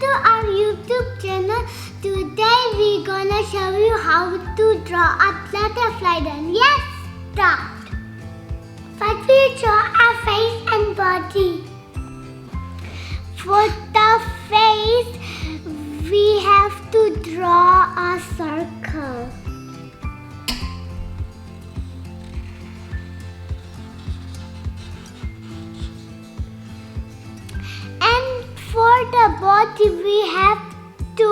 to our YouTube channel. Today we're gonna show you how to draw a butterfly. Then yes, start. First we draw a face and body. For the face, we have to draw a circle. For the body, we have to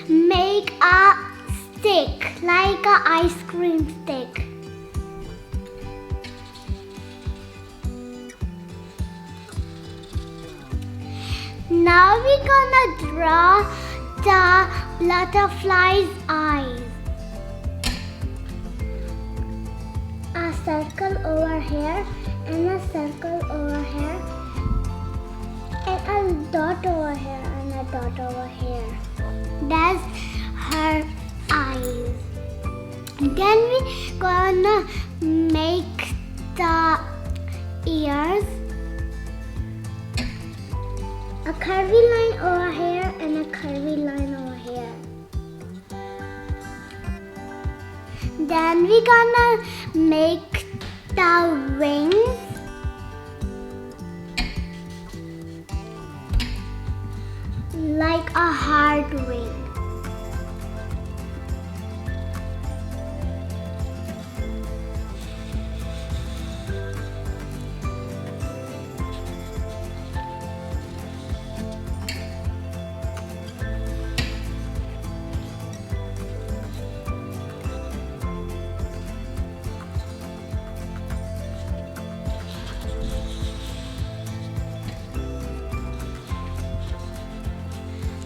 make a stick, like an ice cream stick. Now we're gonna draw the butterfly's eyes. A circle over here and a circle over here. And a dot over here and a dot over here. That's her eyes. Then we're gonna make the ears. A curvy line over here and a curvy line over here. Then we're gonna make the wings. Like a heart ring.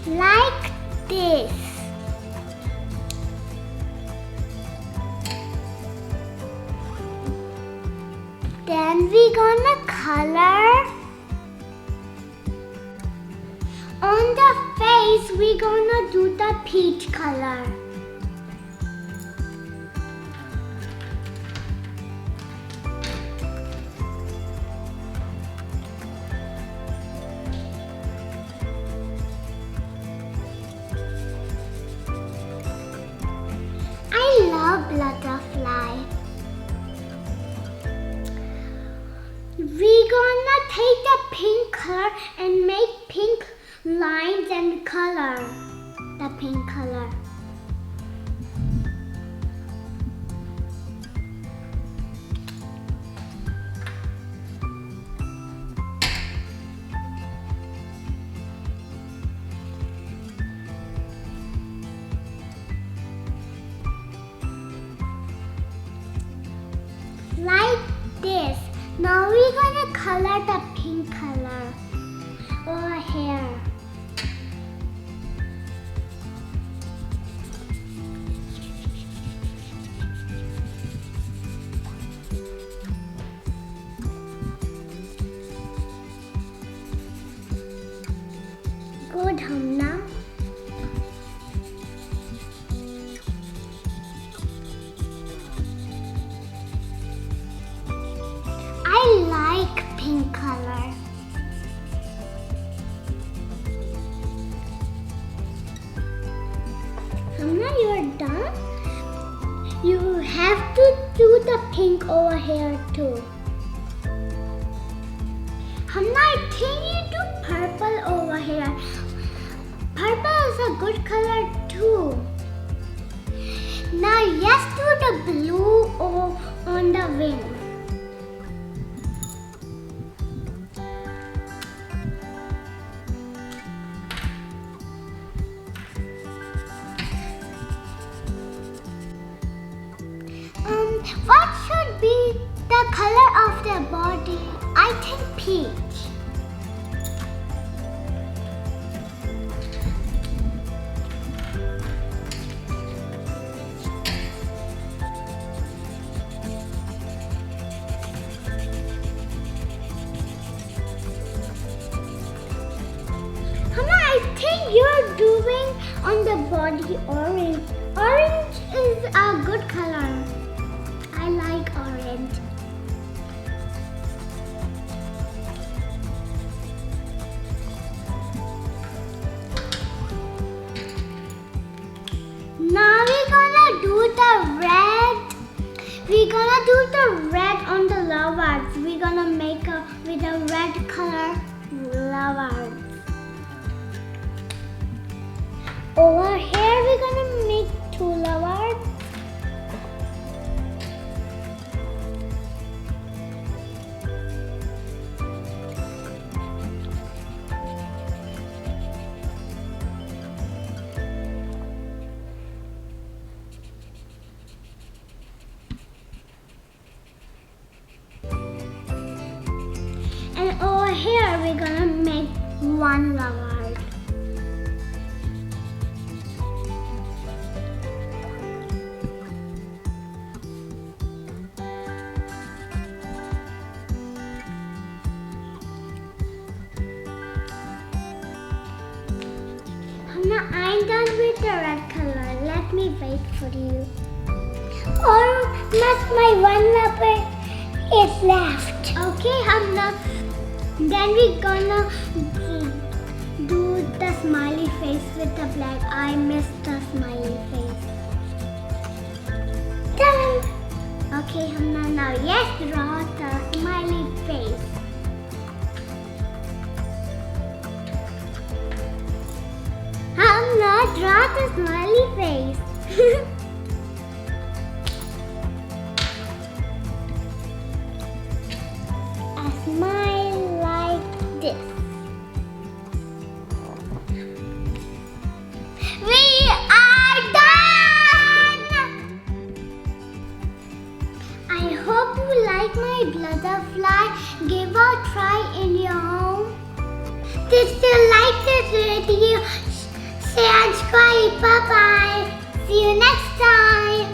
Like this. Then we're gonna color. On the face, we're gonna do the peach color. Butterfly. We're gonna take the pink color and make pink lines and color the pink color. Like this. Now we're gonna color the pink color over here. Good, Hamna. I like pink color. Hamna, you are done? You have to do the pink over here too. Hamna, I think you do purple over here. Purple is a good color too. Now yes, do the blue on the wing. What should be the color of their body? I think peach. Hannah, I think you're doing on the body orange. Orange is a good color. I like orange. we're gonna do the red on the love hearts. We're gonna make with a red color love hearts. Over here we're gonna make 2 love hearts. And over here we're gonna make 1 love heart. Now I'm done with the red color. Let me wait for you. Or not, my 1 rubber is left. Okay, Hamna. Then we're gonna do the smiley face with the black. I missed the smiley face. Done. Okay, Hamna. Now yes, draw the smiley face. Hamna, draw the smiley face. A smile like this. We are done! I hope you like my butterfly. Give a try in your home. If you like this video, subscribe. Bye bye. See you next time.